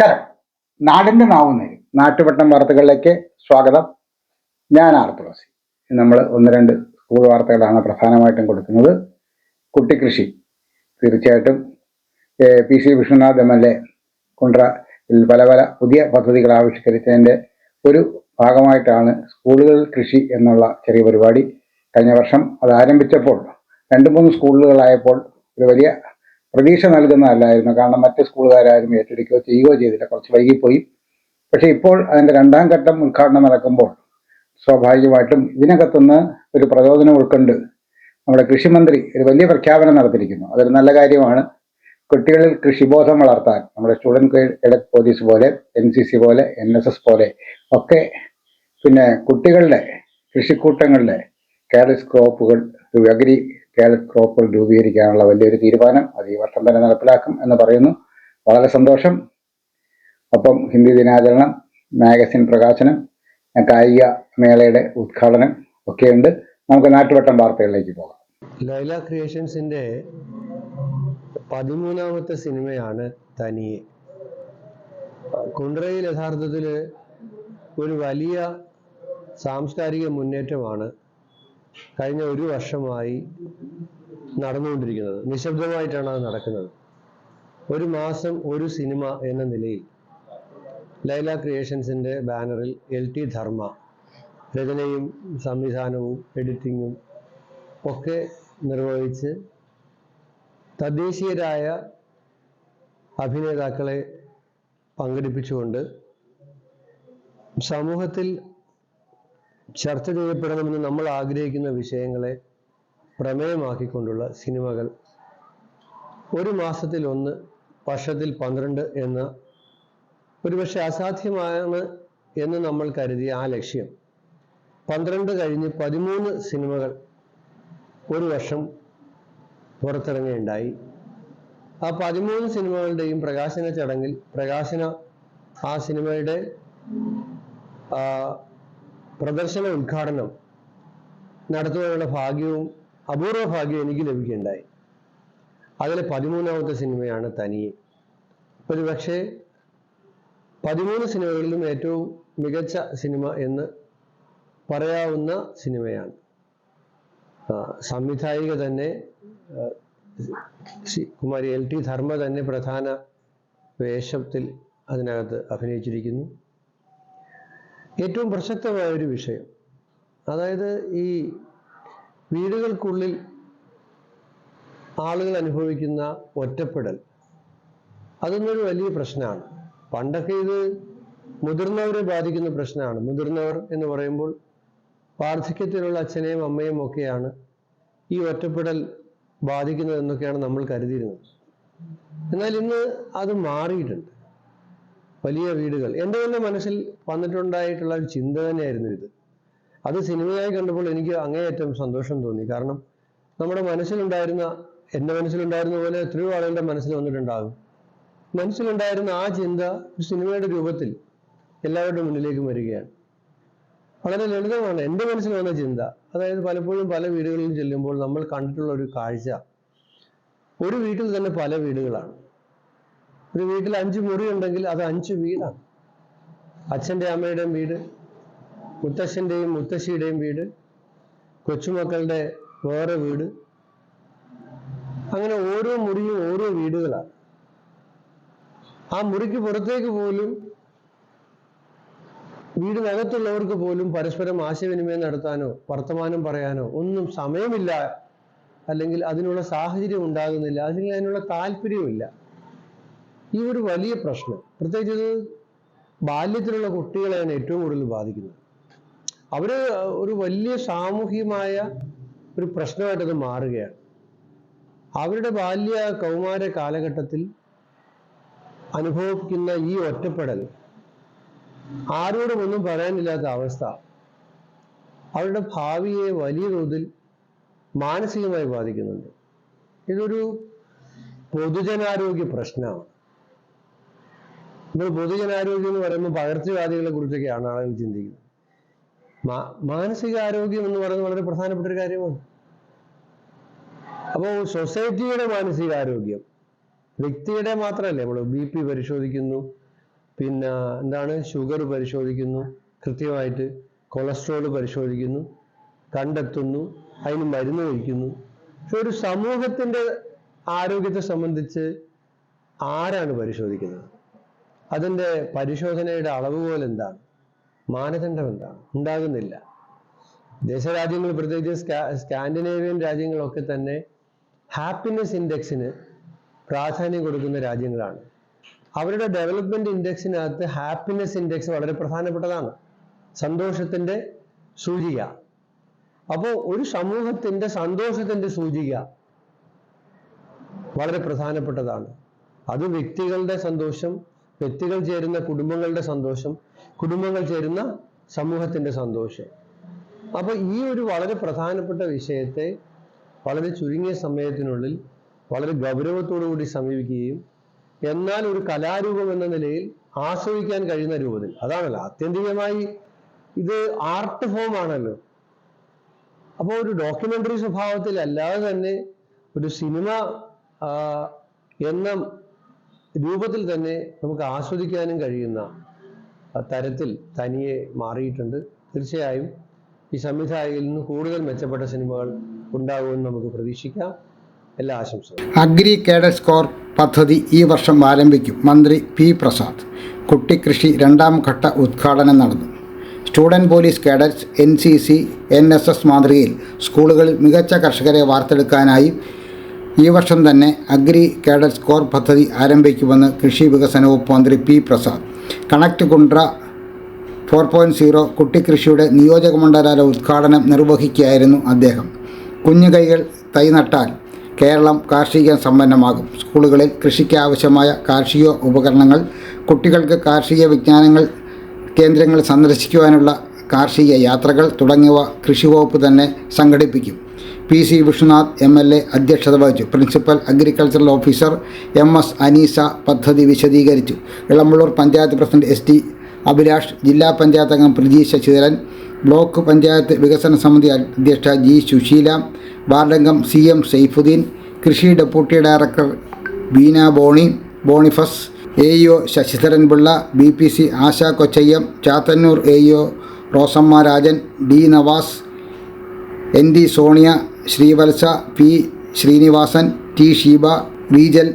നമസ്കാരം. നാടിൻ്റെ നാവുന്നേരും നാട്ടുപട്ടം വാർത്തകളിലേക്ക് സ്വാഗതം. ഞാൻ ആർത്തുളസി. നമ്മൾ ഒന്ന് രണ്ട് സ്കൂൾ വാർത്തകളാണ് പ്രധാനമായിട്ടും കൊടുക്കുന്നത്. കുട്ടിക്കൃഷി തീർച്ചയായിട്ടും PC വിശ്വനാഥ് MLA കുണ്ട്ര പല പല പുതിയ പദ്ധതികൾ ആവിഷ്കരിച്ചതിൻ്റെ ഒരു ഭാഗമായിട്ടാണ് സ്കൂളുകളിൽ കൃഷി എന്നുള്ള ചെറിയ പരിപാടി. കഴിഞ്ഞ വർഷം അത് ആരംഭിച്ചപ്പോൾ 2-3 സ്കൂളുകളായപ്പോൾ ഒരു വലിയ പ്രതീക്ഷ നൽകുന്നതല്ലായിരുന്നു. കാരണം മറ്റ് സ്കൂളുകാരും ഏറ്റെടുക്കുകയോ ചെയ്യുകയോ ചെയ്തില്ല, കുറച്ച് വൈകിപ്പോയി. പക്ഷേ ഇപ്പോൾ അതിൻ്റെ 2ാം ഘട്ടം ഉദ്ഘാടനം നടക്കുമ്പോൾ സ്വാഭാവികമായിട്ടും ഇതിനകത്തുനിന്ന് ഒരു പ്രചോദനം ഉൾക്കൊണ്ട് നമ്മുടെ കൃഷിമന്ത്രി ഒരു വലിയ പ്രഖ്യാപനം നടത്തിയിരിക്കുന്നു. അതൊരു നല്ല കാര്യമാണ്. കുട്ടികളിൽ കൃഷിബോധം വളർത്താൻ നമ്മുടെ സ്റ്റുഡൻറ് കേഡറ്റ് പോലീസ് പോലെ, NCC പോലെ, NSS പോലെ ഒക്കെ, പിന്നെ കുട്ടികളുടെ കൃഷിക്കൂട്ടങ്ങളുടെ കേഡറ്റ് ക്രോപ്പുകൾ, അഗ്രി കേഡറ്റ് ക്രോപ്പുകൾ രൂപീകരിക്കാനുള്ള വലിയൊരു തീരുമാനം അത് ഈ വർഷം തന്നെ നടപ്പിലാക്കും എന്ന് പറയുന്നു. വളരെ സന്തോഷം. ഒപ്പം ഹിന്ദി ദിനാചരണം, മാഗസിൻ പ്രകാശനം, കായിക മേളയുടെ ഉദ്ഘാടനം ഒക്കെയുണ്ട്. നമുക്ക് നാട്ടുവട്ടം വാർത്തകളിലേക്ക് പോകാം. ലൈല ക്രിയേഷൻസിന്റെ 13ാമത്തെ സിനിമയാണ് തനിയെ. കുണ്ട്രയിൽ യഥാർത്ഥത്തിൽ ഒരു വലിയ സാംസ്കാരിക മുന്നേറ്റമാണ് കഴിഞ്ഞ ഒരു വർഷമായി നടന്നുകൊണ്ടിരിക്കുന്നത്. നിശബ്ദമായിട്ടാണ് അത് നടക്കുന്നത്. ഒരു മാസം ഒരു സിനിമ എന്ന നിലയിൽ ലൈല ക്രിയേഷൻസിന്റെ ബാനറിൽ LT ധർമ്മ രചനയും സംവിധാനവും എഡിറ്റിങ്ങും ഒക്കെ നിർവഹിച്ച് തദ്ദേശീയരായ അഭിനേതാക്കളെ പങ്കെടുപ്പിച്ചുകൊണ്ട് സമൂഹത്തിൽ ചർച്ച ചെയ്യപ്പെടണമെന്ന് നമ്മൾ ആഗ്രഹിക്കുന്ന വിഷയങ്ങളെ പ്രമേയമാക്കിക്കൊണ്ടുള്ള സിനിമകൾ ഒരു മാസത്തിൽ 1, വർഷത്തിൽ 12 എന്ന ഒരുപക്ഷെ അസാധ്യമാണ് എന്ന് നമ്മൾ കരുതിയ ആ ലക്ഷ്യം 12 കഴിഞ്ഞ് 13 സിനിമകൾ ഒരു വർഷം പുറത്തിറങ്ങുകയുണ്ടായി. ആ 13 സിനിമകളുടെയും പ്രകാശന ചടങ്ങിൽ ആ സിനിമയുടെ പ്രദർശന ഉദ്ഘാടനം നടത്തുവാനുള്ള അപൂർവ ഭാഗ്യവും എനിക്ക് ലഭിക്കുകയുണ്ടായി. അതിലെ 13ാമത്തെ സിനിമയാണ് തനിയെ. ഒരുപക്ഷെ 13 സിനിമകളിലും ഏറ്റവും മികച്ച സിനിമ എന്ന് പറയാവുന്ന സിനിമയാണ്. സംവിധായിക തന്നെ കുമാരി LT ധർമ്മ തന്നെ പ്രധാന വേഷത്തിൽ അതിനകത്ത് അഭിനയിച്ചിരിക്കുന്നു. ഏറ്റവും പ്രസക്തമായ ഒരു വിഷയം, അതായത് ഈ വീടുകൾക്കുള്ളിൽ ആളുകൾ അനുഭവിക്കുന്ന ഒറ്റപ്പെടൽ, അതൊന്നൊരു വലിയ പ്രശ്നമാണ്. പണ്ടൊക്കെ ഇത് മുതിർന്നവരെ ബാധിക്കുന്ന പ്രശ്നമാണ്. മുതിർന്നവർ എന്ന് പറയുമ്പോൾ വാർദ്ധക്യത്തിലുള്ള അച്ഛനെയും അമ്മയും ഒക്കെയാണ് ഈ ഒറ്റപ്പെടൽ ബാധിക്കുന്നതെന്നൊക്കെയാണ് നമ്മൾ കരുതിയിരുന്നത്. എന്നാൽ ഇന്ന് അത് മാറിയിട്ടുണ്ട്. വലിയ വീടുകൾ, എൻ്റെ തന്നെ മനസ്സിൽ വന്നിട്ടുണ്ടായിട്ടുള്ള ഒരു ചിന്ത തന്നെയായിരുന്നു ഇത്. അത് സിനിമയായി കണ്ടപ്പോൾ എനിക്ക് അങ്ങേയറ്റം സന്തോഷം തോന്നി. കാരണം നമ്മുടെ എൻ്റെ മനസ്സിലുണ്ടായിരുന്ന പോലെ എത്രയോ ആളുകളുടെ മനസ്സിൽ വന്നിട്ടുണ്ടാകും. മനസ്സിലുണ്ടായിരുന്ന ആ ചിന്ത ഒരു സിനിമയുടെ രൂപത്തിൽ എല്ലാവരുടെ മുന്നിലേക്കും വരികയാണ്. വളരെ ലളിതമാണ് എൻ്റെ മനസ്സിൽ വന്ന ചിന്ത. അതായത് പലപ്പോഴും പല വീടുകളിൽ ചെല്ലുമ്പോൾ നമ്മൾ കണ്ടിട്ടുള്ള ഒരു കാഴ്ച, ഒരു വീട്ടിൽ തന്നെ പല വീടുകളാണ്. ഒരു വീട്ടിൽ 5 മുറി ഉണ്ടെങ്കിൽ അത് 5 വീടാണ്. അച്ഛൻ്റെ അമ്മയുടെയും വീട്, മുത്തശ്ശൻ്റെയും മുത്തശ്ശിയുടെയും വീട്, കൊച്ചുമക്കളുടെ വേറെ വീട്, അങ്ങനെ ഓരോ മുറിയും ഓരോ വീടുകളാണ്. ആ മുറിക്ക് പുറത്തേക്ക് പോലും, വീടിനകത്തുള്ളവർക്ക് പോലും പരസ്പരം ആശയവിനിമയം നടത്താനോ വർത്തമാനം പറയാനോ ഒന്നും സമയമില്ല, അല്ലെങ്കിൽ അതിനുള്ള സാഹചര്യം ഉണ്ടാകുന്നില്ല, അല്ലെങ്കിൽ അതിനുള്ള താല്പര്യമില്ല. ഈ ഒരു വലിയ പ്രശ്നം പ്രത്യേകിച്ച് ഇത് ബാല്യത്തിലുള്ള കുട്ടികളെയാണ് ഏറ്റവും കൂടുതൽ ബാധിക്കുന്നത്. അവര് ഒരു വലിയ സാമൂഹികമായ ഒരു പ്രശ്നമായിട്ടത് മാറുകയാണ്. അവരുടെ ബാല്യ കൗമാര കാലഘട്ടത്തിൽ അനുഭവിക്കുന്ന ഈ ഒറ്റപ്പെടൽ, ആരോടും ഒന്നും പറയാനില്ലാത്ത അവസ്ഥ, അവരുടെ ഭാവിയെ വലിയ തോതിൽ മാനസികമായി ബാധിക്കുന്നുണ്ട്. ഇതൊരു പൊതുജനാരോഗ്യ പ്രശ്നമാണ്. ഇപ്പോൾ പൊതുജനാരോഗ്യം എന്ന് പറയുമ്പോൾ പകർച്ചവ്യാധികളെ കുറിച്ചൊക്കെയാണ് ആളുകൾ ചിന്തിക്കുന്നത്. മാനസികാരോഗ്യം എന്ന് പറയുന്നത് വളരെ പ്രധാനപ്പെട്ട ഒരു കാര്യമാണ്. അപ്പോൾ സൊസൈറ്റിയുടെ മാനസികാരോഗ്യം, വ്യക്തിയുടെ മാത്രമല്ല, നമ്മൾ BP പരിശോധിക്കുന്നു, പിന്നെ എന്താണ് ഷുഗർ പരിശോധിക്കുന്നു, കൃത്യമായിട്ട് കൊളസ്ട്രോൾ പരിശോധിക്കുന്നു, കണ്ടെത്തുന്നു, അതിന് മരുന്ന് കഴിക്കുന്നു. പക്ഷെ ഒരു സമൂഹത്തിൻ്റെ ആരോഗ്യത്തെ സംബന്ധിച്ച് ആരാണ് പരിശോധിക്കുന്നത്? അതിൻ്റെ പരിശോധനയുടെ അളവുകോൽ എന്താണ്? മാനദണ്ഡം എന്താണ്? ഉണ്ടാകുന്നില്ല. ദേശരാജ്യങ്ങൾ, പ്രത്യേകിച്ച് സ്കാൻഡിനേവിയൻ രാജ്യങ്ങളൊക്കെ തന്നെ ഹാപ്പിനെസ് ഇൻഡെക്സിന് പ്രാധാന്യം കൊടുക്കുന്ന രാജ്യങ്ങളാണ്. അവരുടെ ഡെവലപ്മെന്റ് ഇൻഡെക്സിനകത്ത് ഹാപ്പിനെസ് ഇൻഡെക്സ് വളരെ പ്രധാനപ്പെട്ടതാണ്, സന്തോഷത്തിന്റെ സൂചിക. അപ്പോൾ ഒരു സമൂഹത്തിന്റെ സന്തോഷത്തിന്റെ സൂചിക വളരെ പ്രധാനപ്പെട്ടതാണ്. അത് വ്യക്തികളുടെ സന്തോഷം, വ്യക്തികൾ ചേരുന്ന കുടുംബങ്ങളുടെ സന്തോഷം, കുടുംബങ്ങൾ ചേരുന്ന സമൂഹത്തിന്റെ സന്തോഷം. അപ്പോൾ ഈ ഒരു വളരെ പ്രധാനപ്പെട്ട വിഷയത്തെ വളരെ ചുരുങ്ങിയ സമയത്തിനുള്ളിൽ വളരെ ഗൗരവത്തോടു കൂടി സമീപിക്കുകയും എന്നാൽ ഒരു കലാരൂപം എന്ന നിലയിൽ ആസ്വദിക്കാൻ കഴിയുന്ന രൂപത്തിൽ, അതാണല്ലോ ആത്യന്തികമായി ഇത് ആർട്ട് ഫോം ആണല്ലോ. അപ്പോൾ ഒരു ഡോക്യുമെന്ററി സ്വഭാവത്തിൽ അല്ലാതെ തന്നെ ഒരു സിനിമ എന്ന രൂപത്തിൽ തന്നെ നമുക്ക് ആസ്വദിക്കാനും കഴിയുന്ന തരത്തിൽ തനിയെ മാറിയിട്ടുണ്ട്. തീർച്ചയായും ഈ സംവിധായകയിൽ നിന്ന് കൂടുതൽ മെച്ചപ്പെട്ട സിനിമകൾ ഉണ്ടാകുമെന്ന് നമുക്ക് പ്രതീക്ഷിക്കാം. എല്ലാ ആശംസകളും. അഗ്രി കേഡറ്റ്സ് കോർ പദ്ധതി ഈ വർഷം ആരംഭിക്കും. മന്ത്രി പി പ്രസാദ്. കുട്ടിക്കൃഷി 2ാം ഘട്ട ഉദ്ഘാടനം നടന്നു. Student police cadets, NCC, NSS മാതൃകയിൽ സ്കൂളുകളിൽ മികച്ച കർഷകരെ വാർത്തെടുക്കാനായി ഈ വർഷം തന്നെ അഗ്രി കേഡറ്റ്സ് കോർ പദ്ധതി ആരംഭിക്കുമെന്ന് കൃഷി വികസന വകുപ്പ് മന്ത്രി പി പ്രസാദ് കണക്ട് കുണ്ട്ര 4.0 കുട്ടിക്കൃഷിയുടെ നിയോജക മണ്ഡല ഉദ്ഘാടനം നിർവഹിക്കുകയായിരുന്നു അദ്ദേഹം. കുഞ്ഞുകൈകൾ തൈ നട്ടാൽ കേരളം കാർഷിക സമ്പന്നമാകും. സ്കൂളുകളിൽ കൃഷിക്കാവശ്യമായ കാർഷിക ഉപകരണങ്ങൾ, കുട്ടികൾക്ക് കാർഷിക വിജ്ഞാനങ്ങൾ കേന്ദ്രങ്ങൾ സന്ദർശിക്കുവാനുള്ള കാർഷിക യാത്രകൾ തുടങ്ങിയവ കൃഷിവകുപ്പ് തന്നെ സംഘടിപ്പിക്കും. PC വിഷ്ണുനാഥ് MLA അധ്യക്ഷത വഹിച്ചു. Principal agricultural officer MS Aneesa പദ്ധതി വിശദീകരിച്ചു. ഇളമ്പള്ളൂർ പഞ്ചായത്ത് പ്രസിഡന്റ് ST അഭിലാഷ്, ജില്ലാ പഞ്ചായത്ത് അംഗം പ്രിജി ശശിധരൻ, ബ്ലോക്ക് പഞ്ചായത്ത് വികസന സമിതി അധ്യക്ഷ G സുശീല, വാർഡംഗം CM സൈഫുദ്ദീൻ, കൃഷി deputy director Beena Boniface, AEO Sasidharan Pillai, BPC Asha Kochayyam, Chathannoor AEO Rosamma Rajan, D Navas, ND Sonia, Srivatsa, P Srinivasan, T Sheeba, Rejal,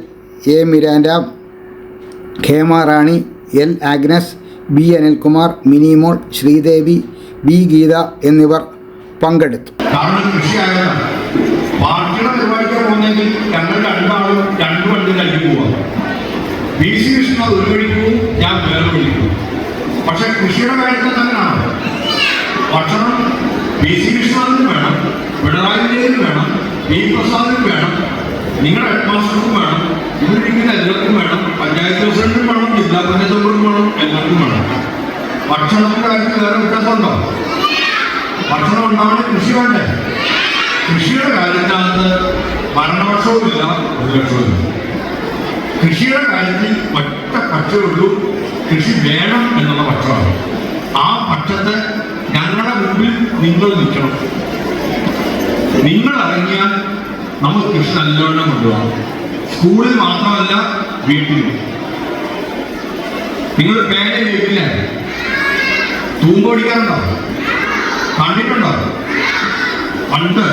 A Miranda, Khema Rani, L Agnes, B Anilkumar, Minimol, Sreedevi, B Geetha എന്നിവർ പങ്കെടുത്തു. പാർട്ടിയുടെ പരിപാടിക്കാൻ പോകുന്നെങ്കിൽ ഞങ്ങൾ രണ്ടാളും 2 വണ്ടിയിലാക്കി പോവാം. PC വിഷ്ണു ഒരു വഴി പോവും, ഞാൻ വേറെ വഴി പോവും. പക്ഷെ കൃഷിയുടെ കാര്യത്തിൽ തന്നെയാണ്. ഭക്ഷണം PC വിഷ്ണുവിനും വേണം, പിണറായി വിജയനും വേണം, P പ്രസാദിനും വേണം, നിങ്ങളുടെ ഹെഡ് മാസ്റ്റർക്കും വേണം, ഇവരിരിക്കുന്ന എല്ലാവർക്കും വേണം, പഞ്ചായത്ത് പ്രസിഡന്റിനും വേണം, ജില്ലാ പഞ്ചായത്ത് മെമ്പർക്കും വേണം, എല്ലാവർക്കും വേണം. ഭക്ഷണത്തിന്റെ കാര്യത്തിൽ വേറെ വ്യത്യാസമുണ്ടോ? ഭക്ഷണം ഉണ്ടാവണേ കൃഷി വേണ്ടേ? കൃഷിയുടെ കാര്യത്തിനകത്ത് ഭരണപക്ഷവുമില്ല, പ്രതിപക്ഷവുമില്ല. കൃഷിയുടെ കാര്യത്തിൽ ഒറ്റ പക്ഷമുള്ളൂ, കൃഷി വേണം എന്നുള്ള പക്ഷമാണ്. ആ പക്ഷത്തെ ഞങ്ങളുടെ മുമ്പിൽ നിങ്ങൾ നിൽക്കണം. നിങ്ങൾ ഇറങ്ങിയാൽ നമുക്ക് കൃഷി നല്ലോണം കൊണ്ടുപോകാം. സ്കൂളിൽ മാത്രമല്ല, വീട്ടിലും. നിങ്ങൾ പേന വീട്ടിലെ തൂമ്പൊടിക്കാറുണ്ടോ? കണ്ടിട്ടുണ്ടോ? പണ്ട്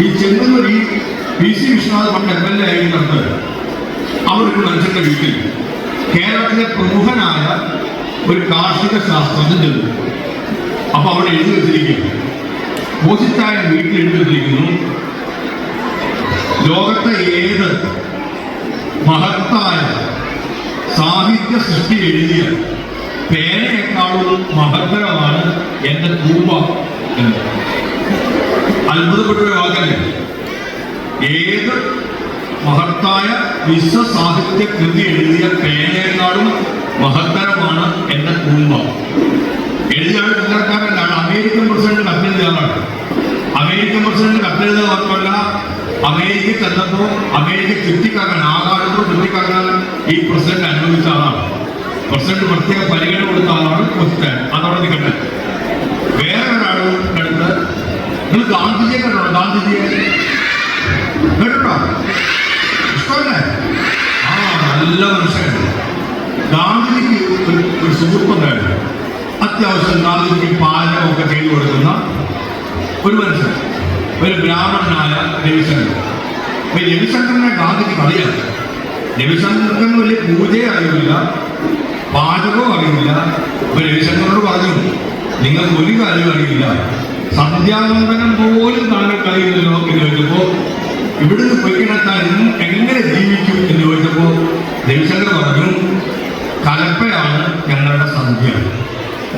ഈ ചെങ്ങന്നൂർ PC വിശ്വനാഥ് പണ്ട് MLA ആയിരുന്നുണ്ട്. അവരൊരു മനുഷ്യന്റെ വീട്ടിൽ കേരളത്തിലെ പ്രമുഖനായ ഒരു കാർഷിക ശാസ്ത്രജ്ഞൻ ചെന്നു. അപ്പൊ അവിടെ എഴുതി വെച്ചിരിക്കുന്നു, പോസിറ്റായ വീട്ടിൽ എഴുതി വെച്ചിരിക്കുന്നു, ലോകത്തെ ഏത് മഹത്തായ സാഹിത്യ സൃഷ്ടി എഴുതിയ പേനയെക്കാളും മഹത്തരമാണ് എന്റെ തൂമ്പ എന്ന്. അത്ഭുതപ്പെട്ടൊരു വാക്കല്ലേ? ഏത് മഹത്തായ വിശ്വസാഹിത്യ കൃതി എഴുതിയ പേനയെക്കാളും മഹത്തരമാണ് എന്റെ തൂമ്പ. എഴുതിയാണ് ചില്ലറക്കാരനാണ്. അമേരിക്കൻ പ്രസിഡന്റ് കത്തെഴുതിയാണ്. അമേരിക്കൻ പ്രസിഡന്റ് കത്തെഴുതുക മാത്രമല്ല, അമേരിക്ക ചെന്നപ്പോൾ അമേരിക്ക ചുറ്റിക്കാക്കാൻ, ആകാശത്തോ ചുറ്റിക്കാക്കാൻ ഈ പ്രസിഡന്റ് അനുവദിച്ച ആളാണ്. പ്രസിഡന്റ് പ്രത്യേക പരിഗണന കൊടുത്ത ആളാണ് പ്രസിഡന്റ്. അതോടെ നിൽക്കട്ടെ. വേറെ ഒരാളും എടുത്ത് നിങ്ങൾ ഗാന്ധിജിയെ കണ്ടോ? ഗാന്ധിജിയെ കേട്ടോ? ഇഷ്ടമല്ലേ? നല്ല മനുഷ്യൻ. ഗാന്ധിജിക്ക് സുഹൃത്തുണ്ടായിരുന്നു. അത്യാവശ്യം ഗാന്ധിജിക്ക് പാചകമൊക്കെ ചെയ്തു കൊടുക്കുന്ന ഒരു മനുഷ്യൻ, ഒരു ബ്രാഹ്മണനായ രവിശങ്കർ. അപ്പൊ രവിശങ്കറിനെ ഗാന്ധിജി കളിയാണ്. രവിശങ്കറിന് വലിയ പൂജയെ അറിയില്ല, പാചകവും അറിയില്ല. അപ്പൊ രവിശങ്കറിനോട് പറഞ്ഞു, നിങ്ങൾക്ക് ഒരു കാര്യം അറിയില്ല, സന്ധ്യാവന്തനം പോലും താങ്കൾക്ക് അറിയില്ലല്ലോ എന്ന് ചോദിച്ചപ്പോ, ഇവിടുന്ന് പൊയ്ക്കിടത്താൻ എങ്ങനെ ജീവിക്കും എന്ന് ചോദിച്ചപ്പോ രവിശങ്കർ പറഞ്ഞു, കലപ്പയാണ് ഞങ്ങളുടെ സന്ധ്യ.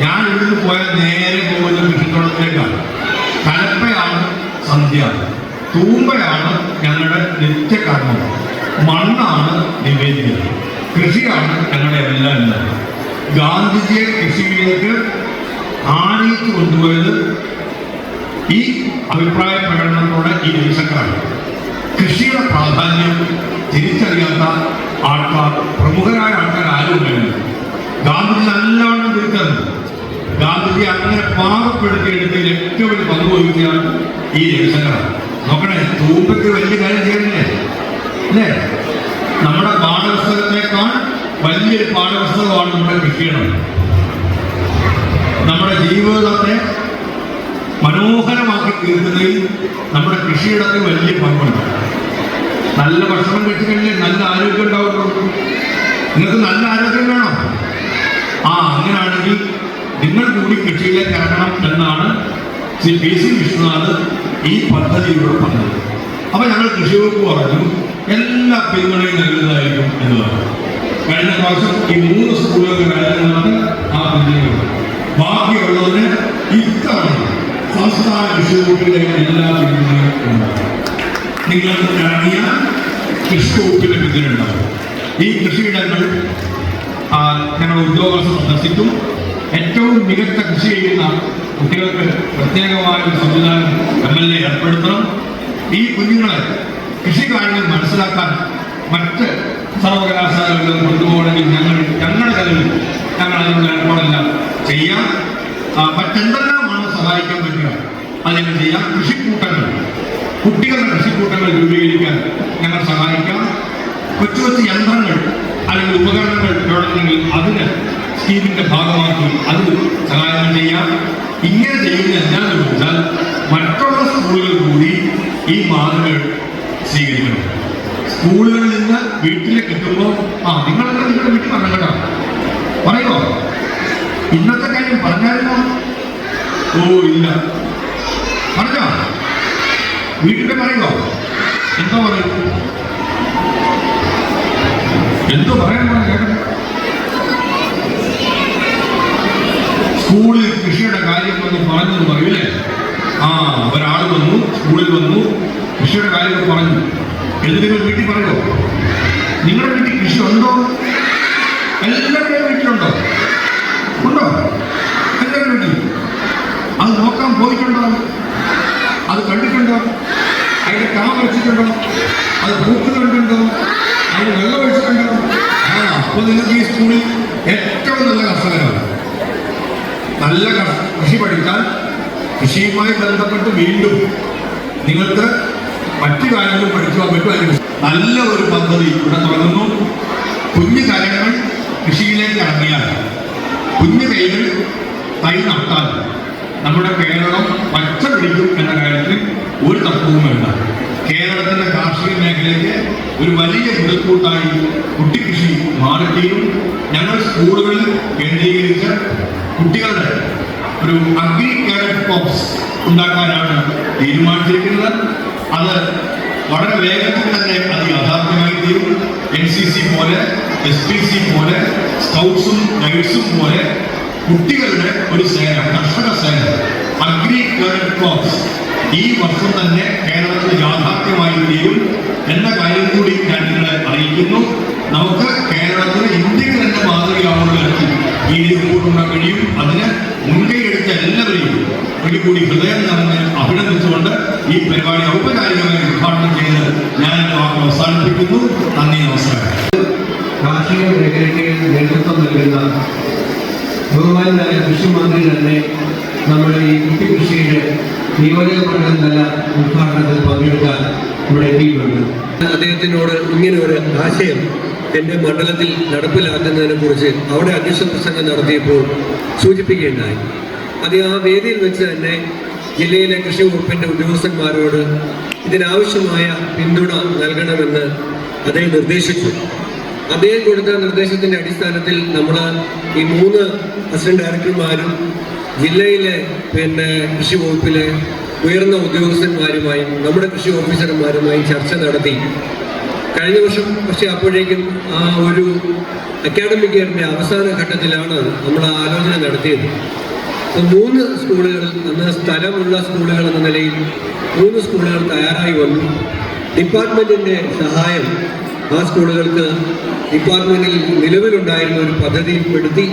ഞാൻ ഇവിടുന്ന് പോയാൽ നേരെ പോകുന്ന കൃഷിത്തോട്ടത്തിലേക്കാണ്. കലപ്പയാണ് സന്ധ്യ, തൂമ്പയാണ് ഞങ്ങളുടെ നിത്യകർമ്മം, മണ്ണാണ് നിവേദ്യം, കൃഷിയാണ് ഞങ്ങളുടെ എല്ലാം. ഗാന്ധിജിയെ കൃഷിയിലേക്ക് ആനയിച്ചു കൊണ്ടുപോയത് ഈ അഭിപ്രായ പ്രകടനത്തോടെ ഈ രവിശങ്കറാണ്. കൃഷിയുടെ പ്രാധാന്യം തിരിച്ചറിയാത്ത ആൾക്കാർ, പ്രമുഖരായ ആൾക്കാർ ആരുമില്ല. ഗാന്ധിജി നല്ലവണ്ണം തിരിച്ചറിഞ്ഞു. ഗാന്ധിജി അങ്ങനെ പാകപ്പെടുത്തിയെടുത്തതിൽ ഏറ്റവും വലിയ പങ്ക് വഹിക്കുകയാണ് ഈ രവിശങ്കറാണ്. നോക്കണേ, തൂമ്പയ്ക്ക് വലിയ കാര്യം ചെയ്യുന്നില്ലേ അല്ലേ? നമ്മുടെ പാഠപുസ്തകത്തെക്കാൾ വലിയൊരു പാഠപുസ്തകമാണ് നമ്മുടെ കൃഷിയിടം. നമ്മുടെ ജീവിതത്തെ മനോഹരമാക്കി തീർക്കുന്നതിൽ നമ്മുടെ കൃഷിയിടത്തിന് വലിയ പങ്കുണ്ട്. നല്ല ഭക്ഷണം കഴിച്ചു കഴിഞ്ഞാൽ നല്ല ആരോഗ്യം ഉണ്ടാവുള്ളൂ. നിങ്ങൾക്ക് നല്ല ആരോഗ്യം വേണം. അങ്ങനെയാണെങ്കിൽ നിങ്ങൾ കൂടി കൃഷിയിലേക്ക് ഇറങ്ങണം എന്നാണ് ശ്രീ PC വിശ്വനാഥ് ഈ പദ്ധതിയിലൂടെ പറഞ്ഞത്. അപ്പൊ ഞങ്ങൾ കൃഷി വകുപ്പ് പറഞ്ഞു, എല്ലാ പിന്തുണയും നൽകുന്നതായിരിക്കും എന്ന് പറഞ്ഞു. കഴിഞ്ഞ പ്രാവശ്യം ഈ 3 സ്കൂളുകളിലാണ് ആ പിന്തുണ. ബാക്കിയുള്ളതിന് ഇത്തവണ സംസ്ഥാന കൃഷി വകുപ്പിലെ എല്ലാ പിന്തുണയും ഉണ്ടാകും. നിങ്ങൾ ഇറങ്ങിയ കൃഷി വകുപ്പിന്റെ പിന്തുണ ഉണ്ടാകും. ഈ കൃഷിയിടങ്ങൾ ഞങ്ങളുടെ ഉദ്യോഗസ്ഥർ സന്ദർശിക്കും. ഏറ്റവും മികച്ച കൃഷി ചെയ്യുന്ന കുട്ടികൾക്ക് പ്രത്യേകമായ ഒരു സംവിധാനം MLA ഏർപ്പെടുത്തണം. ഈ കുഞ്ഞുങ്ങളെ കൃഷി കാര്യങ്ങൾ മനസ്സിലാക്കാൻ മറ്റ് സർവകലാശാലകളിലും കൊണ്ടുപോകണമെങ്കിൽ ഞങ്ങളുടെ കലയിൽ ഞങ്ങൾ അതിനുള്ള ഏർപ്പാടെല്ലാം ചെയ്യാം. മറ്റെന്തെല്ലാമാണ് സഹായിക്കാൻ പറ്റുക അതിനെ ചെയ്യാം. കൃഷിക്കൂട്ടങ്ങൾ, കുട്ടികളുടെ കൃഷിക്കൂട്ടങ്ങൾ രൂപീകരിക്കാൻ ഞങ്ങൾ സഹായിക്കാം. കൊച്ചു കൊച്ചു യന്ത്രങ്ങൾ അല്ലെങ്കിൽ ഉപകരണങ്ങൾ വേണമെങ്കിൽ അതിന് സ്കീമിന്റെ ഭാഗമാക്കി അത് സഹായം ചെയ്യാം. ഇങ്ങനെ ചെയ്യുന്ന എന്താണെന്ന് ചോദിച്ചാൽ മറ്റുള്ള സ്കൂളുകൾ കൂടി ഈ മാതൃകകൾ സ്വീകരിക്കണം. സ്കൂളുകളിൽ നിന്ന് വീട്ടിലേക്ക് എത്തുമ്പോൾ നിങ്ങളെല്ലാം നിങ്ങളുടെ വീട്ടിൽ പറഞ്ഞു കേട്ടോ, പറയുമോ? ഇന്നത്തെ കാര്യം പറഞ്ഞായിരുന്നോ? ഇല്ല. പറഞ്ഞോ? വീട്ടിൽ പറയുമോ? എന്തോ പറയും? എന്തോ പറയാൻ കേട്ടോ? സ്കൂളിൽ കൃഷിയുടെ കാര്യം വന്ന് പറഞ്ഞെന്ന് പറയൂലേ? ഒരാൾ വന്നു, സ്കൂളിൽ വന്നു, കൃഷിയുടെ കാര്യമൊക്കെ പറഞ്ഞു. എന്നിട്ട് നിങ്ങൾ വീട്ടിൽ പറയുമോ? നിങ്ങളുടെ വീട്ടിൽ കൃഷി ഉണ്ടോ? എല്ലാവരുടെയും വീട്ടിലുണ്ടോ? ഉണ്ടോ? എല്ലാവരുടെ വീട്ടിൽ അത് നോക്കാൻ പോയിട്ടുണ്ടോ? അത് കണ്ടിട്ടുണ്ടോ? അതിന്റെ കാ വെച്ചിട്ടുണ്ടോ? അത് പൂക്ക് കണ്ടിട്ടുണ്ടോ? അതിന് വെള്ളം ഒഴിച്ചിട്ടുണ്ടോ? അപ്പോൾ നിങ്ങൾക്ക് ഈ സ്കൂളിൽ ഏറ്റവും നല്ല കർഷകരാണ്. നല്ല കൃഷി പഠിച്ചാൽ കൃഷിയുമായി ബന്ധപ്പെട്ട് വീണ്ടും നിങ്ങൾക്ക് മറ്റു കാര്യങ്ങൾ പഠിക്കുവാൻ പറ്റും. നല്ല ഒരു പദ്ധതി ഇവിടെ തുടങ്ങുന്നു. കുഞ്ഞു കാര്യങ്ങൾ കൃഷിയിലേക്ക് ഇറങ്ങിയാൽ, കുഞ്ഞു കൈകൾ തൈ നട്ടാൽ നമ്മുടെ കേരളം പച്ച പിടിക്കും എന്ന കാര്യത്തിൽ ഒരു തർക്കവും വേണ്ട. കേരളത്തിന്റെ കാർഷിക മേഖലയ്ക്ക് ഒരു വലിയ മുതൽക്കൂട്ടായി കുട്ടിക്കൃഷി മാറുകയും ഞങ്ങൾ സ്കൂളുകളിൽ കേന്ദ്രീകരിച്ച് കുട്ടികളുടെ ഒരു അഗ്രി കേഡറ്റ് കോർപ്സ് ഉണ്ടാക്കാനാണ് തീരുമാനിച്ചിരിക്കുന്നത്. അത് വളരെ വേഗത്തിൽ തന്നെ അത് യാഥാർത്ഥ്യമായി തീരും. NCC പോലെ, SPC പോലെ, സ്കൗട്ട്സും ഗൈഡ്സും പോലെ കുട്ടികളുടെ ഒരു സേന, കർഷക സേന, അഗ്രി കേഡറ്റ് കോർപ്സ് ഈ വർഷം തന്നെ കേരളത്തിൽ യാഥാർത്ഥ്യമായി തീരും എന്ന കാര്യം കൂടി ഞാൻ നിങ്ങളെ അറിയിക്കുന്നു. നമുക്ക് കേരളത്തിന് ഇന്ത്യക്ക് തന്നെ മാതൃകയാവുന്ന തരത്തിൽ ഈ റിപ്പോർട്ടുണ്ടാക്കാൻ കഴിയും. അതിന് മുൻകൈ എടുത്ത എല്ലാവരെയും ഒരു കൂടി ഹൃദയം നിറഞ്ഞ് അഭിനന്ദിച്ചുകൊണ്ട് ഈ പരിപാടി ഔപചാരികമായി ഉദ്ഘാടനം ചെയ്ത് ഞാൻ അവസാനിപ്പിക്കുന്നു. നന്ദി, നമസ്കാരം. കാർഷിക മേഖലയ്ക്ക് നേതൃത്വം നൽകുന്ന ബഹുമാനായ കൃഷിമന്ത്രി തന്നെ നമ്മുടെ ഈ കുട്ടിക്കൃഷിയുടെ നിയോജക മണ്ഡലം തല ഉദ്ഘാടനത്തിൽ പങ്കെടുക്കാൻ ഇവിടെ എത്തിയിട്ടുണ്ട്. അദ്ദേഹത്തിനോട് ഇങ്ങനെ ഒരു ആശയം എൻ്റെ മണ്ഡലത്തിൽ നടപ്പിലാക്കുന്നതിനെ കുറിച്ച് അവിടെ അധ്യക്ഷ പ്രസംഗം നടത്തിയപ്പോൾ സൂചിപ്പിക്കുകയുണ്ടായി. അത് ആ വേദിയിൽ വെച്ച് തന്നെ ജില്ലയിലെ കൃഷി വകുപ്പിൻ്റെ ഉദ്യോഗസ്ഥന്മാരോട് ഇതിനാവശ്യമായ പിന്തുണ നൽകണമെന്ന് അദ്ദേഹം നിർദ്ദേശിച്ചു. അദ്ദേഹം കൊടുത്ത നിർദ്ദേശത്തിൻ്റെ അടിസ്ഥാനത്തിൽ നമ്മൾ ഈ 3 അസിസ്റ്റന്റ് ഡയറക്ടർമാരും ജില്ലയിലെ കൃഷി വകുപ്പിലെ ഉയർന്ന ഉദ്യോഗസ്ഥന്മാരുമായും നമ്മുടെ കൃഷി ഓഫീസർമാരുമായും ചർച്ച നടത്തി. കഴിഞ്ഞ വർഷം പക്ഷേ അപ്പോഴേക്കും ആ ഒരു അക്കാഡമിക് ഇയറിൻ്റെ അവസാന ഘട്ടത്തിലാണ് നമ്മൾ ആലോചന നടത്തിയത്. 3 സ്കൂളുകൾ, അന്ന് സ്ഥലമുള്ള സ്കൂളുകൾ എന്ന നിലയിൽ 3 സ്കൂളുകൾ തയ്യാറായി വന്നു. ഡിപ്പാർട്ട്മെൻറ്റിൻ്റെ സഹായം ആ സ്കൂളുകൾക്ക് ഡിപ്പാർട്ട്മെൻറ്റിൽ നിലവിലുണ്ടായിരുന്ന ഒരു പദ്ധതിയിൽപ്പെടുത്തി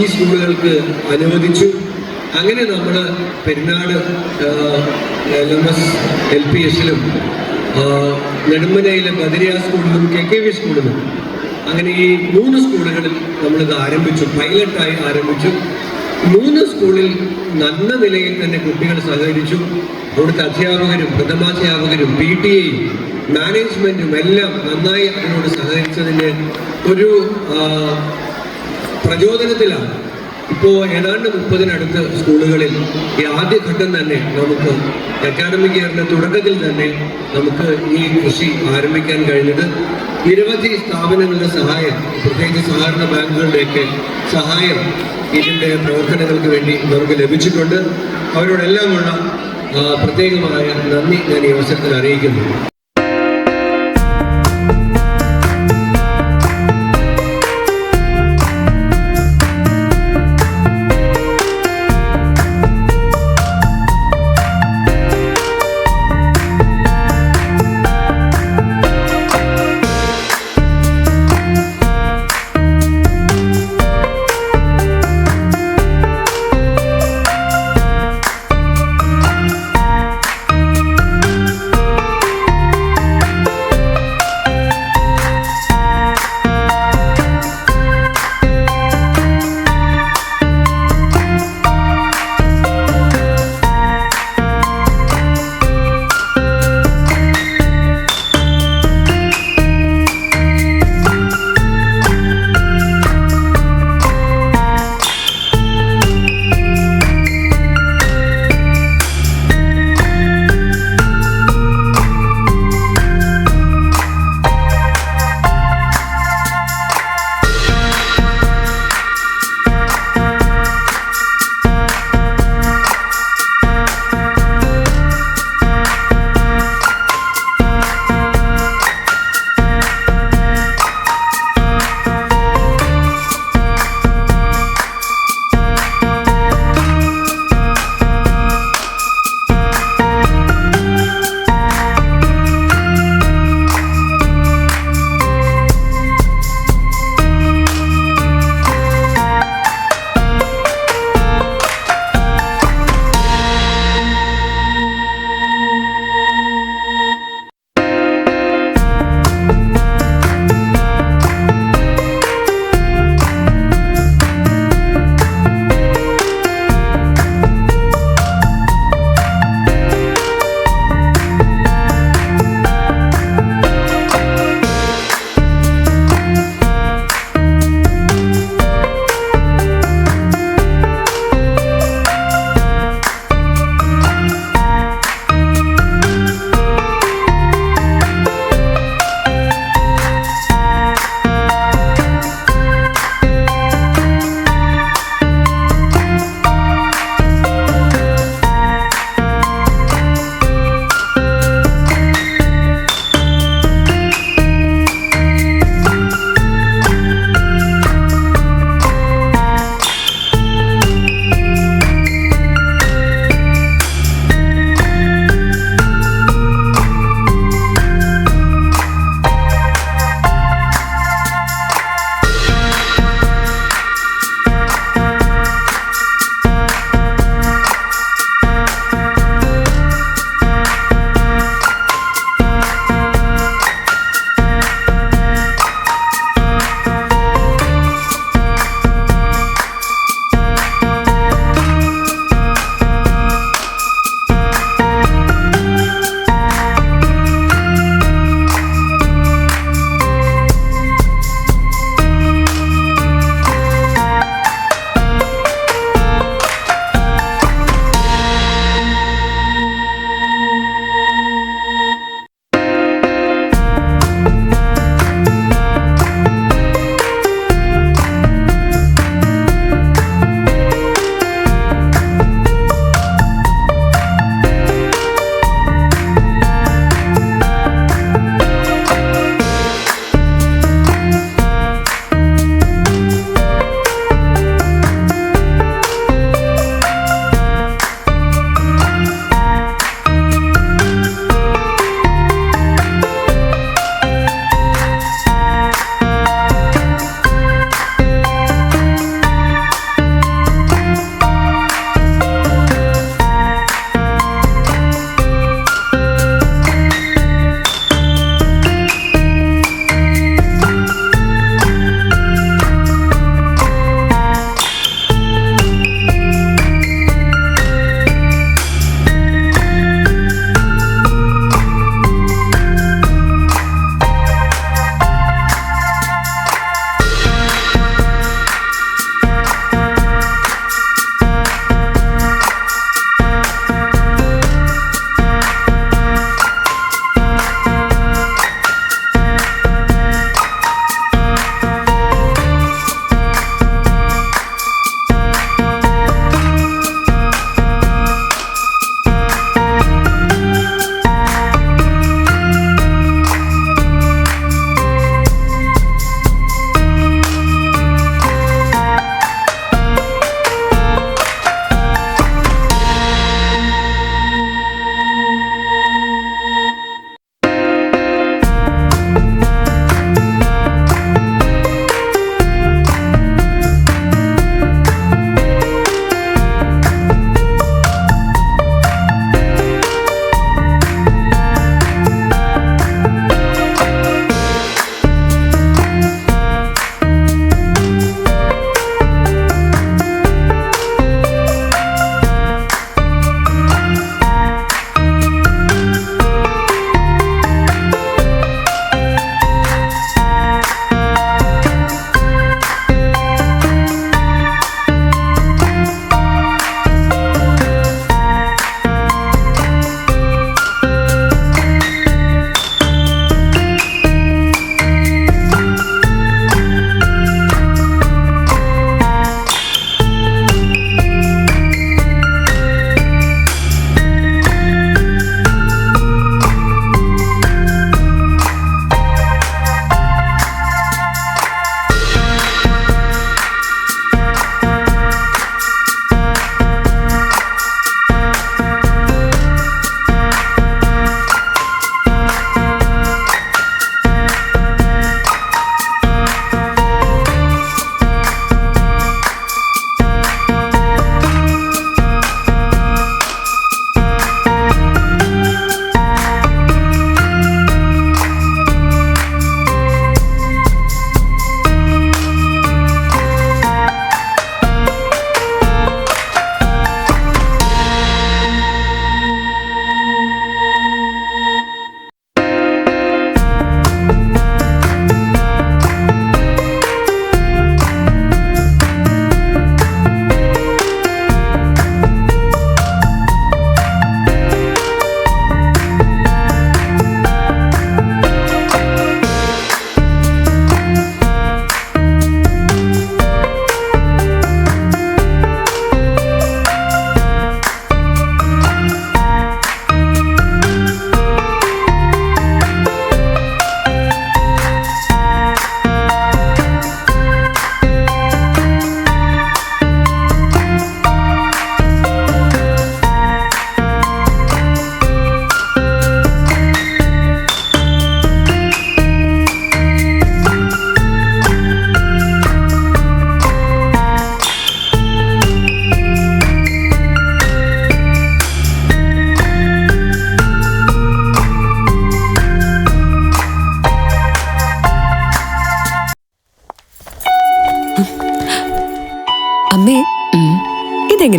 ഈ സ്കൂളുകൾക്ക് അനുവദിച്ചു. അങ്ങനെ നമ്മൾ പെരിനാട് LMS LPSലും നെടുമ്പനയിലെ ബദരിയ സ്കൂളിലും KKV സ്കൂളിലും അങ്ങനെ ഈ 3 സ്കൂളുകളിൽ നമ്മളിത് ആരംഭിച്ചു, പൈലറ്റായി ആരംഭിച്ചു. 3 സ്കൂളിൽ നല്ല നിലയിൽ തന്നെ കുട്ടികൾ സഹകരിച്ചു. അവിടുത്തെ അധ്യാപകരും പ്രഥമാധ്യാപകരും PTA-യും മാനേജ്മെന്റും എല്ലാം നന്നായി അതിനോട് സഹകരിച്ചതിൻ്റെ ഒരു പ്രചോദനത്തിലാണ് ഇപ്പോൾ ഏതാണ്ട് 30-നടുത്ത് സ്കൂളുകളിൽ ഈ ആദ്യഘട്ടം തന്നെ നമുക്ക് അക്കാഡമിക് ഇയറിന്റെ തുടക്കത്തിൽ തന്നെ നമുക്ക് ഈ കൃഷി ആരംഭിക്കാൻ കഴിഞ്ഞത്. നിരവധി സ്ഥാപനങ്ങളുടെ സഹായം, പ്രത്യേകിച്ച് സഹകരണ ബാങ്കുകളുടെയൊക്കെ സഹായം ഇതിൻ്റെ പ്രവർത്തനങ്ങൾക്ക് വേണ്ടി നമുക്ക് ലഭിച്ചിട്ടുണ്ട്. അവരോടെല്ലാമുള്ള പ്രത്യേകമായ നന്ദി ഞാൻ ഈ അവസരത്തിൽ അറിയിക്കുന്നു.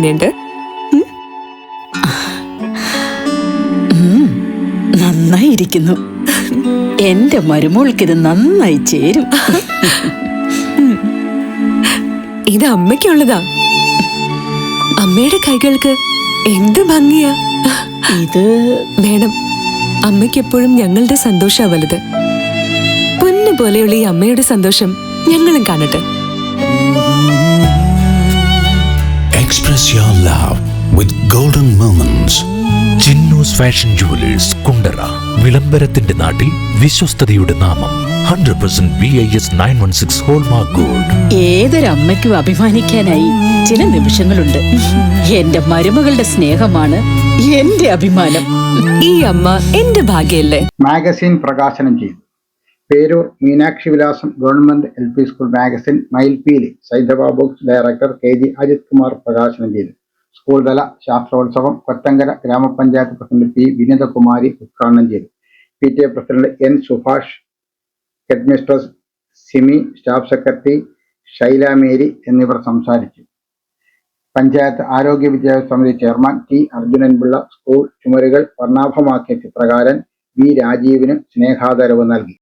എങ്ങനെയുണ്ട്? നന്നായിരിക്കുന്നു. എന്റെ മരുമോൾക്കിത് നന്നായി ചേരും. ഇത് അമ്മയ്ക്കുള്ളതാ. അമ്മയുടെ കൈകൾക്ക് എന്ത് ഭംഗിയാ. ഇത് വേണം. അമ്മയ്ക്ക് എപ്പോഴും ഞങ്ങളുടെ സന്തോഷാ വലുത്. പൊന്നു പോലെയുള്ള ഈ അമ്മയുടെ സന്തോഷം ഞങ്ങളും കാണട്ടെ. Express your love with golden moments. Chinnus fashion jewellers Kundara. വിളംബരത്തിന്റെ നാട്ടിൽ വിശ്വസ്തയുടെ നാമം. 100% BIS 916 ഹോൾമാർക്ക് ഗോൾഡ്. ഏതൊരമ്മയ്ക്കും അഭിമാനിക്കാനായി ചില നിമിഷങ്ങളുണ്ട്. എന്റെ മരുമകളുടെ സ്നേഹമാണ് എന്റെ അഭിമാനം. ഈ അമ്മ എന്റെ ഭാഗ്യല്ലേ. മാഗസിൻ പ്രകാശനം ചെയ്തു. Peroor Meenakshi Vilasam government LP school magazine Mayilpeeli Saithaba books director KG Ajith Kumar പ്രകാശനം ചെയ്തു. സ്കൂൾ തല ശാസ്ത്രോത്സവം കൊറ്റങ്കര ഗ്രാമപഞ്ചായത്ത് പ്രസിഡന്റ് P വിനീതകുമാരി ഉദ്ഘാടനം ചെയ്തു. PTA president N Subhash, headmistress Simi, staff secretary Shaila Mary എന്നിവർ സംസാരിച്ചു. പഞ്ചായത്ത് ആരോഗ്യ വിദ്യാഭ്യാസ സമിതി ചെയർമാൻ T അർജുനൻപിള്ള സ്കൂൾ ചുമരുകൾ വർണ്ണാഭമാക്കിയ ചിത്രകാരൻ V രാജീവിന് സ്നേഹാദരവ് നൽകി.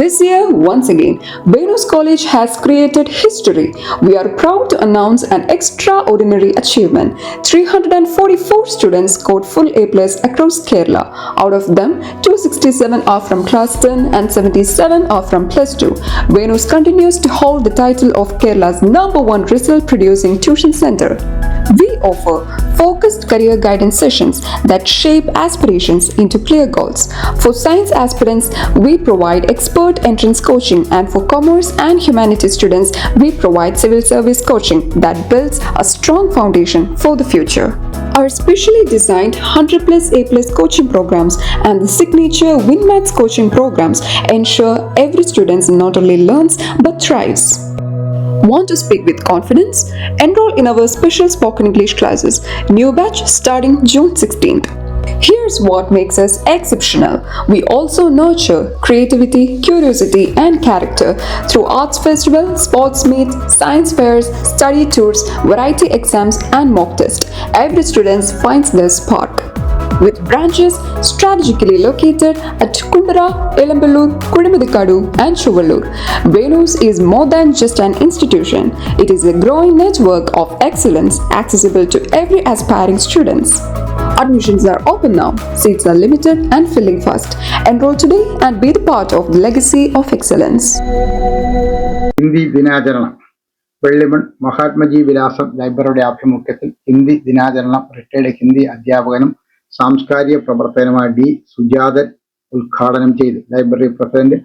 This year, once again, Venus College has created history. We are proud to announce an extraordinary achievement. 344 students scored full A+ across Kerala. Out of them, 267 are from Class 10 and 77 are from Plus 2. Venus continues to hold the title of Kerala's #1 result-producing tuition center. We offer focused career guidance sessions that shape aspirations into clear goals. For science aspirants, we provide expert entrance coaching, and for commerce and humanities students, we provide civil service coaching that builds a strong foundation for the future. Our specially designed 100+ A+ coaching programs and the signature WinMaths coaching programs ensure every student not only learns but thrives. Want to speak with confidence? Enroll in our special spoken English classes. New batch starting June 16th. Here's what makes us exceptional. We also nurture creativity, curiosity, and character through arts festival, sports meet, science fairs, study tours, variety exams, and mock tests. Every student finds their spark. With branches strategically located at Kundara, Elamballur, Kudimuthikadu, and Chuvallur, Venus is more than just an institution. It is a growing network of excellence accessible to every aspiring students. Admissions are open now. Seats are limited and filling fast. Enroll today and be the part of the legacy of excellence. Hindi ദിനാചരണം. വെള്ളിമൺ മഹാത്മജി വിലാസം ലൈബ്രറിയുടെ ആഭിമുഖ്യത്തിൽ ഹിന്ദി ദിനാചരണം retired Hindi അധ്യാപകനും സാംസ്കാരിക പ്രവർത്തകനുമായ D Sujathan ഉദ്ഘാടനം ചെയ്തു. ലൈബ്രറി പ്രസിഡന്റ്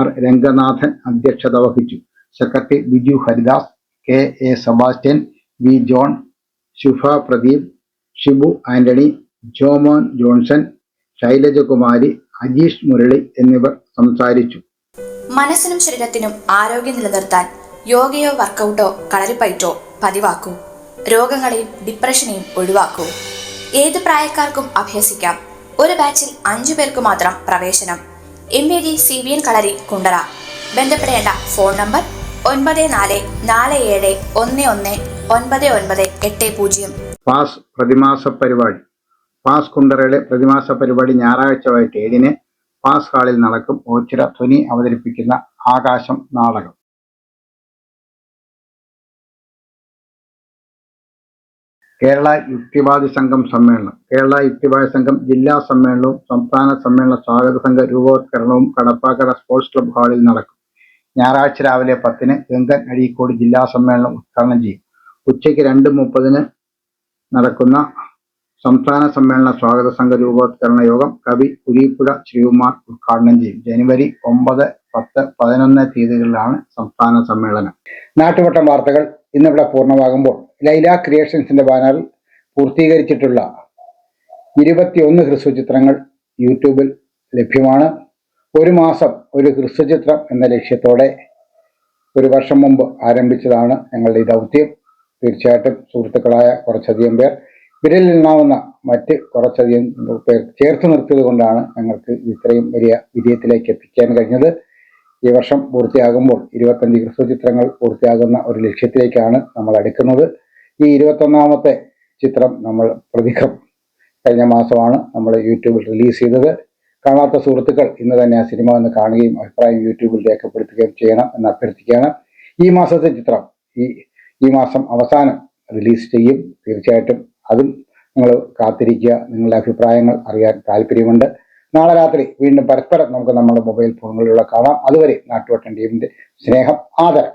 R രംഗനാഥൻ അധ്യക്ഷത വഹിച്ചു. Secretary Biju Haridas, KA Sebastian, V John, Shubha Pradeep, Shibu Antony, Jomon Johnson, Sailajakumari, Ajeesh Murali എന്നിവർ സംസാരിച്ചു. മനസ്സിനും ശരീരത്തിനും ആരോഗ്യം നിലനിർത്താൻ യോഗയോ വർക്കൗട്ടോ കളരിപ്പയറ്റോ പതിവാക്കൂ. രോഗങ്ങളെയും ഡിപ്രഷനെയും ഒഴിവാക്കൂ. ഏത് പ്രായക്കാർക്കും അഭ്യസിക്കാം. ഒരു ബാച്ചിൽ 5 പേർക്ക് മാത്രം പ്രവേശനം. MAD CVN കളരി കുണ്ടറ. ബന്ധപ്പെടേണ്ട ഫോൺ നമ്പർ 9447119980. പാസ് പ്രതിമാസ പരിപാടി. പാസ് കുണ്ടറയുടെ പ്രതിമാസ പരിപാടി ഞായറാഴ്ച വൈകിട്ട് 7-ന് പാസ് ഹാളിൽ നടക്കും. ഓച്ചിറ ധ്വനി അവതരിപ്പിക്കുന്ന ആകാശം നാടകം. കേരള യുക്തിവാദി സംഘം സമ്മേളനം. കേരള യുക്തിവാദി സംഘം ജില്ലാ സമ്മേളനവും സംസ്ഥാന സമ്മേളന സ്വാഗത സംഘ രൂപവത്കരണവും കടപ്പാക്കട സ്പോർട്സ് ക്ലബ് ഹാളിൽ നടക്കും. ഞായറാഴ്ച രാവിലെ 10-ന് ഗംഗൻ അഴീക്കോട് ജില്ലാ സമ്മേളനം ഉദ്ഘാടനം ചെയ്യും. ഉച്ചയ്ക്ക് 2:30-ന് നടക്കുന്ന സംസ്ഥാന സമ്മേളന സ്വാഗത സംഘ രൂപവത്കരണ യോഗം കവി കുരീപ്പുഴ ശ്രീകുമാർ ഉദ്ഘാടനം ചെയ്യും. ജനുവരി 9, 10, 11 തീയതികളിലാണ് സംസ്ഥാന സമ്മേളനം. നാട്ടുവട്ടം വാർത്തകൾ ഇന്നിവിടെ പൂർണ്ണമാകുമ്പോൾ ലൈല ക്രിയേഷൻസിന്റെ ബാനറിൽ പൂർത്തീകരിച്ചിട്ടുള്ള 21 ഹ്രസ്വചിത്രങ്ങൾ യൂട്യൂബിൽ ലഭ്യമാണ്. ഒരു മാസം ഒരു ഹ്രസ്വചിത്രം എന്ന ലക്ഷ്യത്തോടെ 1 വർഷം മുമ്പ് ആരംഭിച്ചതാണ് ഞങ്ങളുടെ ഈ ദൗത്യം. തീർച്ചയായിട്ടും സുഹൃത്തുക്കളായ കുറച്ചധികം പേർ, വിരലിലെണ്ണാവുന്ന മറ്റ് കുറച്ചധികം പേർ ചേർത്ത് നിർത്തിയത് കൊണ്ടാണ് ഞങ്ങൾക്ക് ഇത്രയും വലിയ വിജയത്തിലേക്ക് എത്തിക്കാൻ കഴിഞ്ഞത്. ഈ വർഷം പൂർത്തിയാകുമ്പോൾ 25 ഹ്രസ്വചിത്രങ്ങൾ പൂർത്തിയാകുന്ന ഒരു ലക്ഷ്യത്തിലേക്കാണ് നമ്മൾ അടുക്കുന്നത്. ഈ 21ാമത്തെ ചിത്രം നമ്മൾ പ്രതിക്രം കഴിഞ്ഞ മാസമാണ് നമ്മൾ യൂട്യൂബിൽ റിലീസ് ചെയ്തത്. കാണാത്ത സുഹൃത്തുക്കൾ ഇന്ന് തന്നെ ആ സിനിമ ഒന്ന് കാണുകയും അഭിപ്രായം യൂട്യൂബിൽ രേഖപ്പെടുത്തുകയും ചെയ്യണം എന്ന് അഭ്യർത്ഥിക്കുകയാണ്. ഈ മാസത്തെ ചിത്രം ഈ മാസം അവസാനം റിലീസ് ചെയ്യും. തീർച്ചയായിട്ടും അതും നിങ്ങൾ കാത്തിരിക്കുക. നിങ്ങളുടെ അഭിപ്രായങ്ങൾ അറിയാൻ താല്പര്യമുണ്ട്. നാളെ രാത്രി വീണ്ടും പരസ്പരം നമുക്ക് നമ്മുടെ മൊബൈൽ ഫോണുകളിലൂടെ കാണാം. അതുവരെ നാട്ടുവട്ടം ടീമിന്റെ സ്നേഹം, ആദരം.